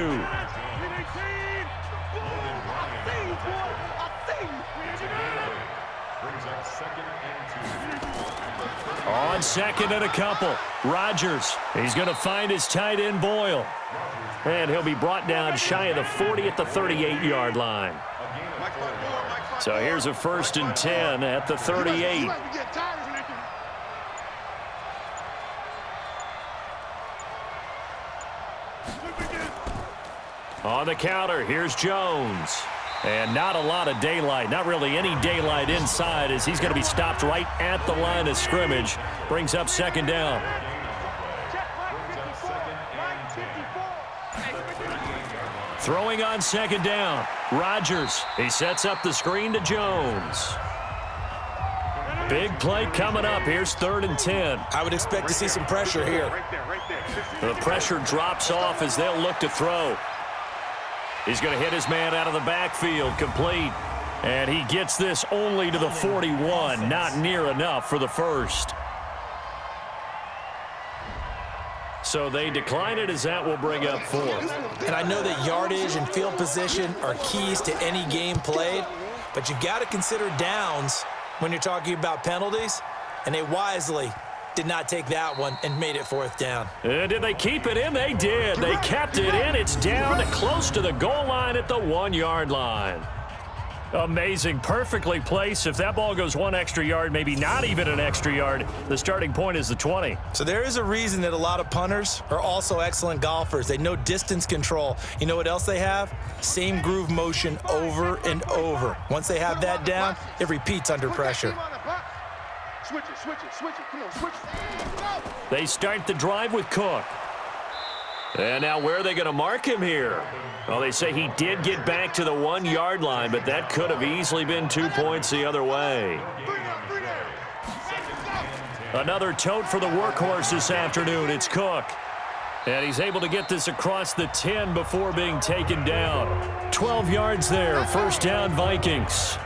On 2nd and a couple, Rodgers. He's going to find his tight end Boyle. And he'll be brought down shy of the 40 at the 38-yard line. So here's a 1st and 10 at the 38. On the counter, here's Jones. And not a lot of daylight, not really any daylight inside as he's going to be stopped right at the line of scrimmage. Brings up 2nd down. Throwing on 2nd down, Rodgers. He sets up the screen to Jones. Big play coming up. Here's 3rd and 10. I would expect to see some pressure here. The pressure drops off as they'll look to throw. He's going to hit his man out of the backfield, complete. And he gets this only to the 41, not near enough for the first. So they decline it as that will bring up 4th. And I know that yardage and field position are keys to any game played, but you've got to consider downs when you're talking about penalties, and they wisely did not take that one and made it 4th down. Did they keep it in? They did. They kept it in. It's down close to the goal line at the 1-yard line. Amazing. Perfectly placed. If that ball goes 1 extra yard, maybe not even an extra yard, the starting point is the 20. So there is a reason that a lot of punters are also excellent golfers. They know distance control. You know what else they have? Same groove motion over and over. Once they have that down, it repeats under pressure. Switch it. Come on, switch it. They start the drive with Cook. And now where are they going to mark him here? Well, they say he did get back to the 1-yard line, but that could have easily been 2 points the other way. Another tote for the workhorse this afternoon. It's Cook. And he's able to get this across the 10 before being taken down. 12 yards there. 1st down, Vikings.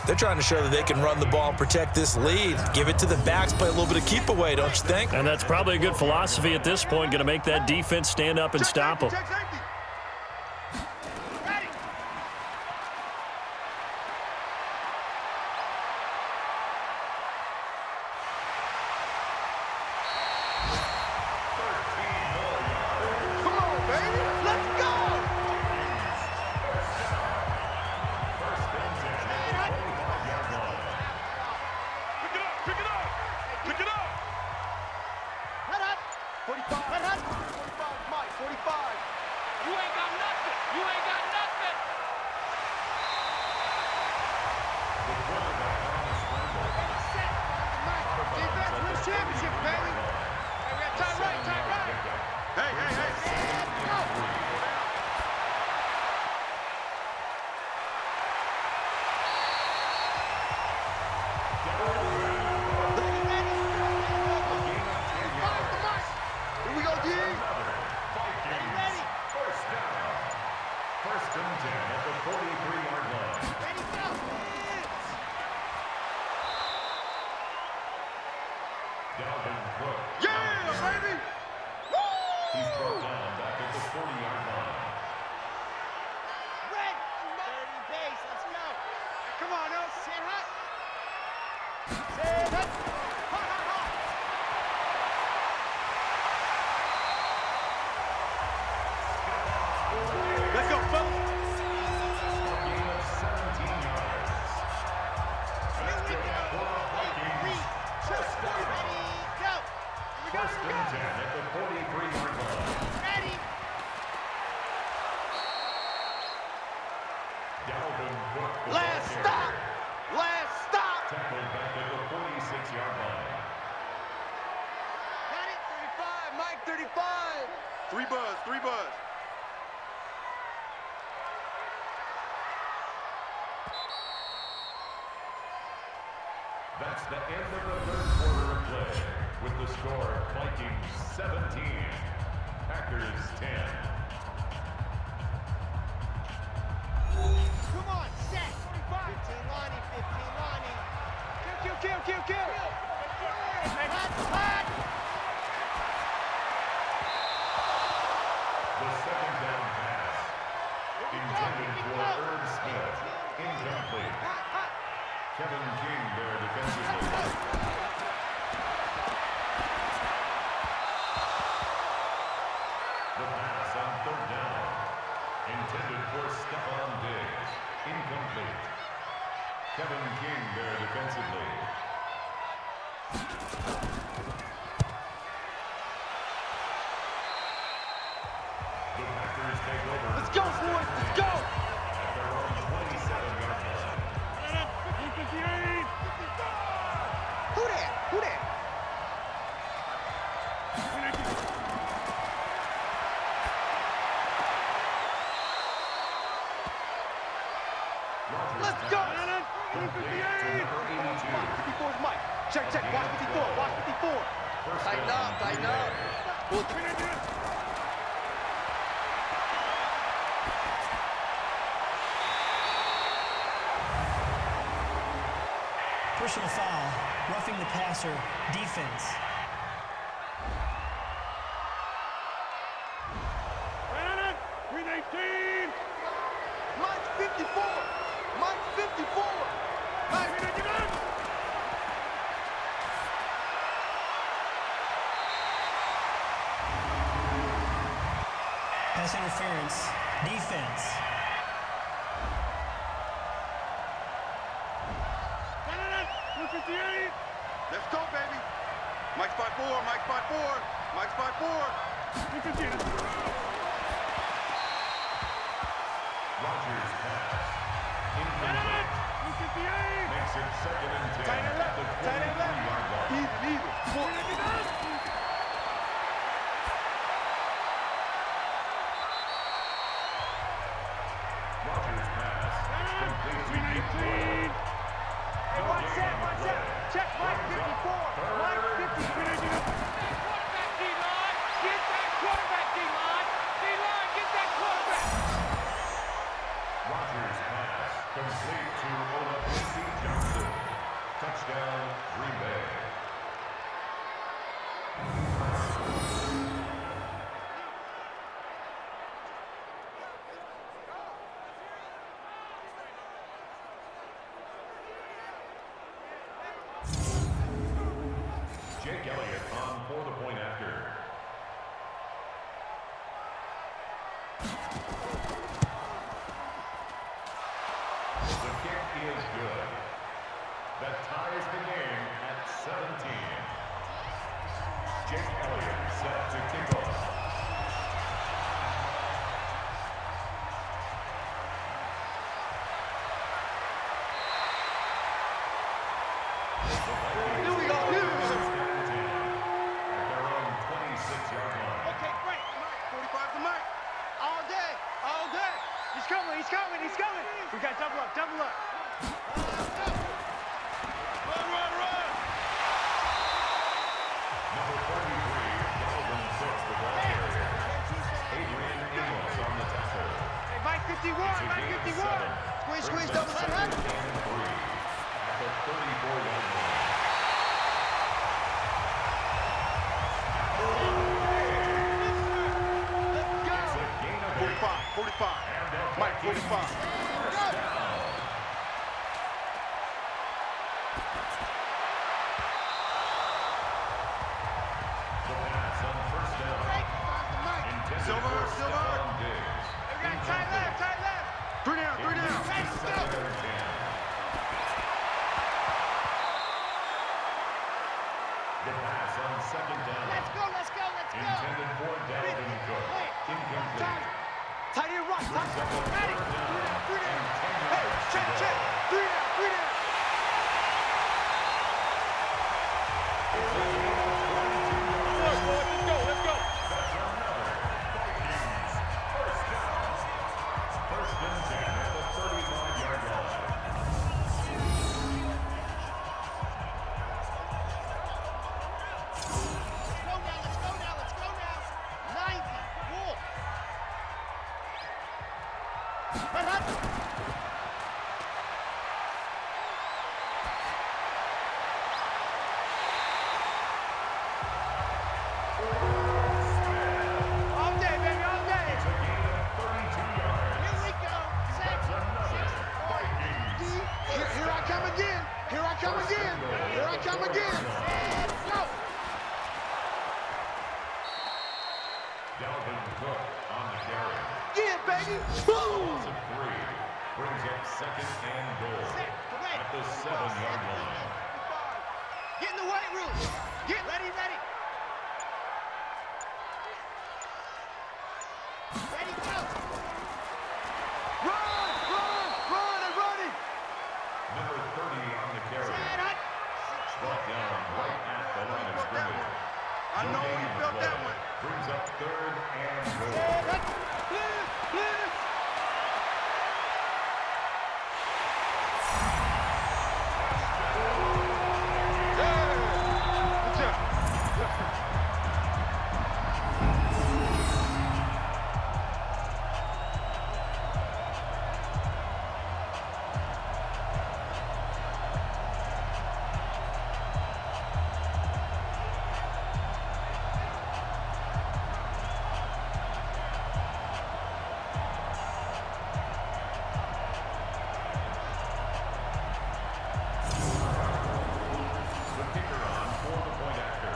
They're trying to show that they can run the ball and protect this lead. Give it to the backs, play a little bit of keep away, don't you think? And that's probably a good philosophy at this point, going to make that defense stand up and stop them. buzz, 3 buzz. That's the end of the third quarter of play, with the score Vikings 17, Packers 10. Come on, set. 15 Lonnie, 15 Lonnie. Kill. Hot. The second down pass, intended for Herb Smith, incomplete. Kevin King there defensively. The pass on third down, intended for Stephon Diggs, incomplete. Kevin King there defensively. The Packers take over. Let's go, boys. Let's go. At their own 27-yard line. Who that? Let's go. Complete to number 82. 54 is Mike. Check. Watch 54. First Tighten down, up. Green Bay. Personal foul, roughing the passer, defense. Mike 54. Pass interference, defense. Let's go, baby. Mike's 5'4", Mike's 5'4", Mike's 5'4". Rodgers pass. Incomplete. Makes it 2nd and 10 at the 23-yard line. Rodgers pass. Complete to Nick Boyle. Hey, watch that. Check Mike 54. Mike 54. Get that quarterback, D-line. D-line, get that quarterback. Rodgers pass. Complete to Olabisi Johnson. Touchdown, Green Bay. Jake Elliott on for the point after. The kick is good. That ties the game at 17. Jake Elliott set to kick off. Here we go. At their own 26-yard line. Okay, great. 45 to Mike. All day. He's coming. We got double up. Run. Number 33, Dalvin Cook, the ball carrier. Adrian Amos on the tackle. Hey, Mike 51. It's a gain of 7. Squeeze, Brings up double second left. and 3 at the 34-yard line. It's a gain of 8. 45. And the Mike, Vikings 45. first down. The pass on first down. Intended Silver. for Stephon Diggs. Tight left. 3 down. Second and 10. The pass on second down. Let's go. Intended for Dalvin Cook. Incomplete. Tight end right. Brings up a third down and 10 Hey, yards to go. check. 3 down. It's a gain of 22 yards. Let's go. That's another All day, baby, all day. It's a gain of 32 yards. Here we go. That's another Vikings. Here I come again. Here I come again. Here I come again. Let's go. Dalvin Cook on the carry. Yeah, baby. Calls it 3. Brings up second and goal at the 7-yard line. Get in the weight room. Get ready, ready. Ready, go. Run, run, run, and running. Number 30 on the carry. Set up. Brought down right at the line of scrimmage. I know No gain you on the felt that play. one. Brings up third and goal. Set up. Blitz, blitz. Good job. The kicker on for the point after.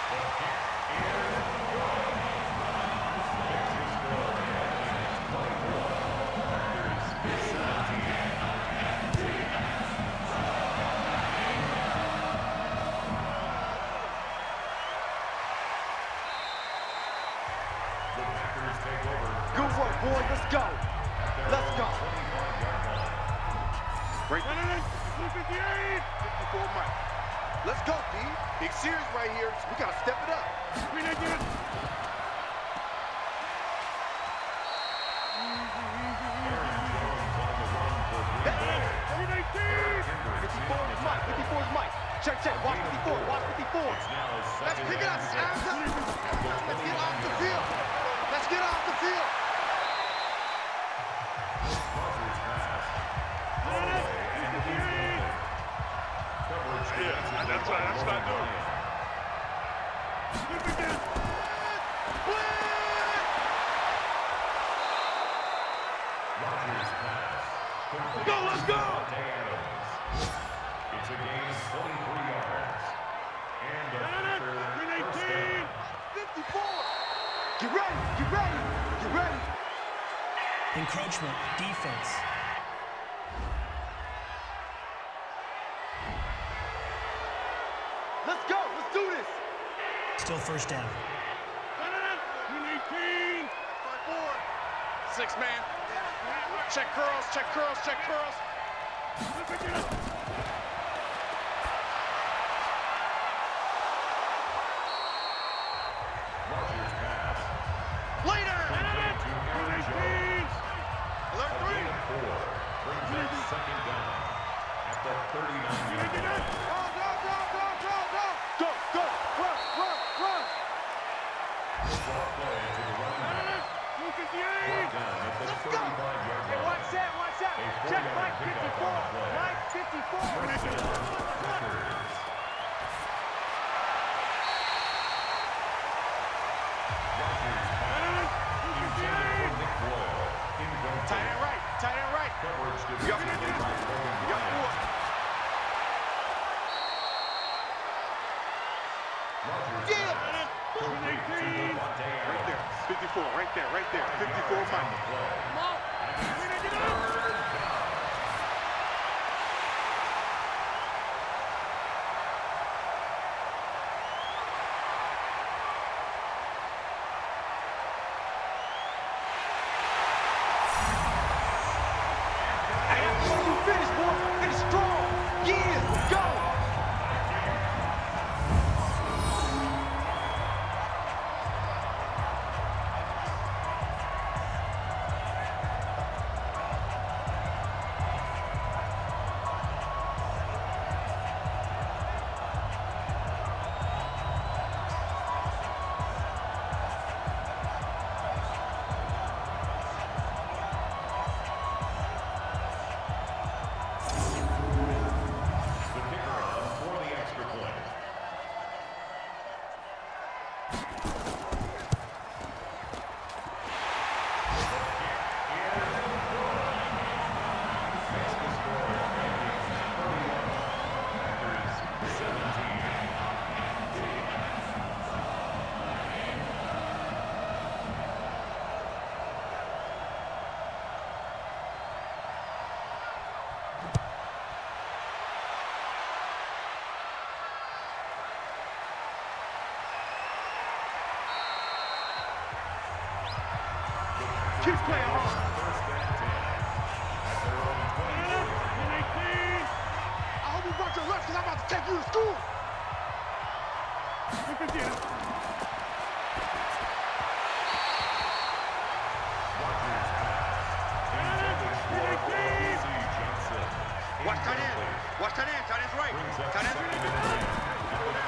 The kick is good. Makes the score Vikings 24, Packers 17. The Packers take over. Good work, boy. Let's go. Let's go. 25-yard line. Right. 54 Mike. Let's go, D. Big series right here. We got to step it up. Aaron Jones on the run for Green Bay. 54 is Mike. 54 is Mike. Check, check. Watch 54. Watch 54. It's now Let's second pick it up, and Aaron. 6. Let's get off the field. Let's get off the field. Rogers pass. All the way and he's in. Coverage that's not good. Rogers pass. Go, let's go. Devontae Adams. It's a gain of 23 yards. And a Packer first down. 54. Get ready. Get ready. Get ready. Encroachment, defense. Let's go. Let's do this. Still first down. 6 man. Check curls, check curls, check curls. Rogers pass. Later. To Aaron Jones. Alert A 3. gain of 4. Brings up second down at the 39-yard line. Go, go, go, go, go, go. Go, go. Run, run, run. Short play to the running back. Brought down at the 35-yard line. Watch that, watch that. A Check 4-yard Mike pickup 54. on the play. Mike 54. First down, Packers. Rogers pass. Intended for Nick Boyle. Incomplete. Tight end right, tight end right. Coverage got defensively by Logan We got Bryant. 4. Rogers Yeah. pass. Complete to Devontae Right there. Adams. 54, right there, right there. 54 yards on Mike. the play. Come on. Third down. Hey, that's what you finish, boy. Finish strong. Yeah, go. Keep playing hard. First and 10. At their own 20. I hope you brought your lunch because I'm about to take you to school. Watch tight end. Watch tight end. Tight end's right. Tight end's right.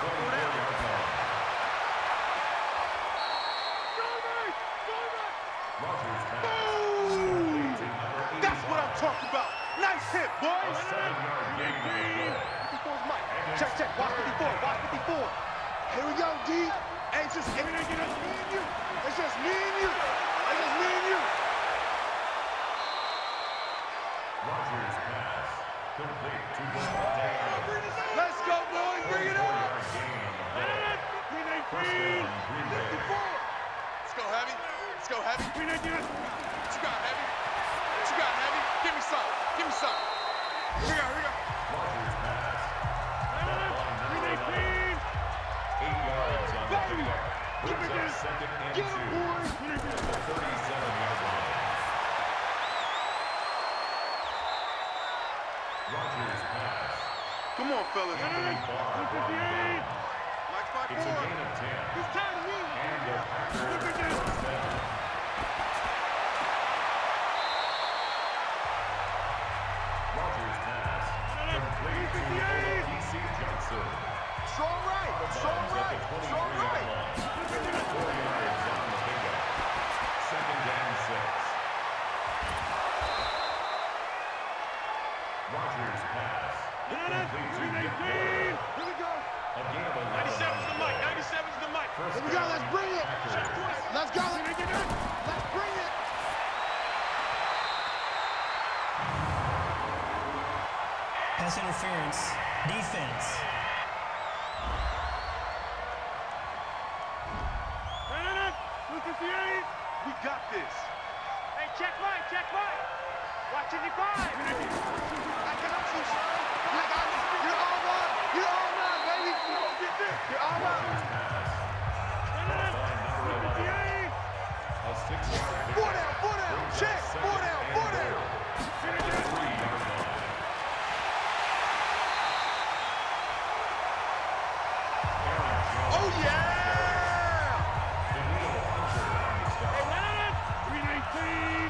Rodgers pass. Boom! That's what I'm talking about. Nice hit, A boys. 7-yard gain on the play. 54's Mike. Check, check. Watch 54. Watch 54. Here we go, D. Hey, it's just me and you. It's just me and you. It's just me and you. Rodgers pass. Complete to Devontae Adams. Let's go, boys. Bring it 4-yard up. gain on the play. First down, Green Bay. 54. Let's go, Heavy. Let's go, Heavy. What you got, Heavy? What you got, Heavy? Give me some. Give me some. Here we go, here we go. Rodgers pass. Caught by number 11. 8 yards on the Baby. pickup. Brings up second and 2. Get him, boys. At the 37-yard line. Rodgers pass. Come on, fellas. Anthony Barr brought him down. Mike's back It's a gain of 10. He's tired of me. And the Packers first down. Rodgers pass. Complete to Olabisi Johnson. Strong right. Strong Lines at right. the Strong 23-yard right. line. 4 yards on the pickup. Second and 6. Rodgers pass. Complete to Nick Boyle. Here we go. A gain of 11. 97's the mic. 97's the mic. First Here we go. down, Let's bring it. Packers. Let's go. Let's bring it. Pass interference. Defense. We got this. Hey, check Mike, check Mike. Watch 55. I got you, son. I got you. You're all mine. You're all mine, baby. You're all Rodgers mine. pass. Caught by number 11. A 6-yard pickup. Four down, four down. Brings up Check. second Four down, and four goal. down. At the 3-yard line. Aaron Jones. Oh, yeah. Daniil Hunter on the stop. 319.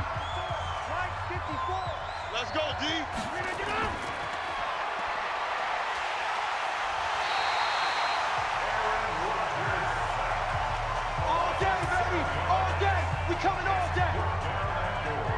Mike, 54. Let's go, D. All day, baby. All day. We coming all day. Down that goal.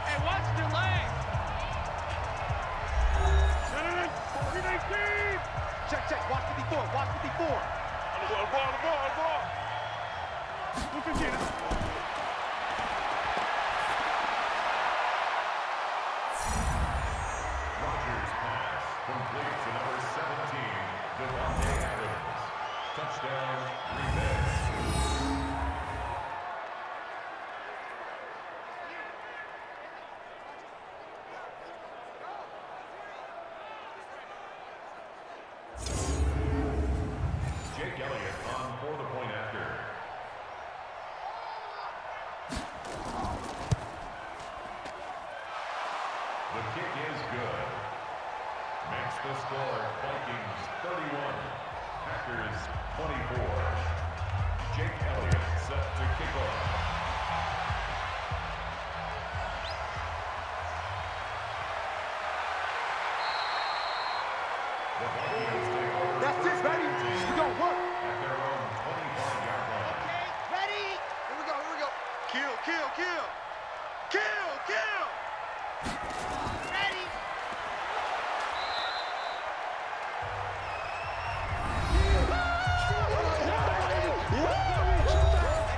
Hey, watch the leg. Check, check. Watch 54. Watch 54. On the ball. Rodgers pass. Complete to number 17, Devontae Adams. Touchdown, Green Bay. Jake Elliott on for the point after. The kick is good. Makes the score Vikings 31, Packers 24. Jake Elliott set to kick off. The Vikings take over. That's it, baby. We gonna work. At their own 25-yard line. Okay, ready? Here we go. Kill. Ready?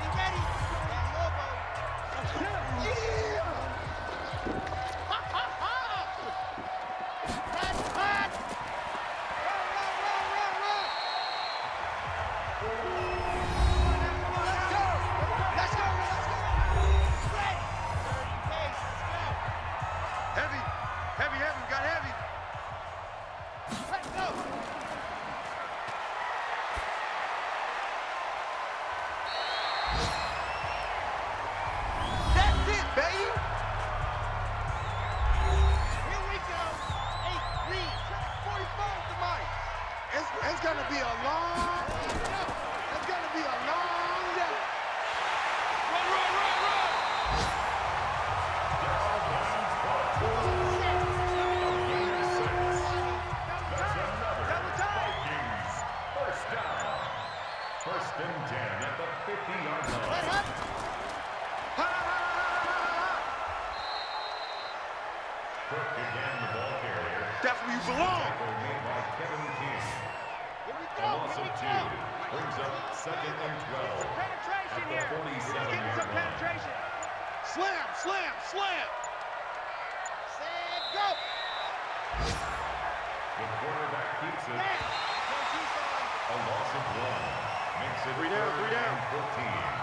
Ready? Let's go. Ready? Pace, let's go. First and 10 at the 50-yard line. Let him. Cook again, the ball carrier. That's where you belong. Tackle made by Kevin King. Here we A go. loss Here of we 2 go. brings up second and 12 Penetration at the here. 47-yard line. Penetration. Slam, slam, slam. Set, go. The quarterback keeps it. Man. A loss of 1 makes it Three down, 3rd three down. and 14.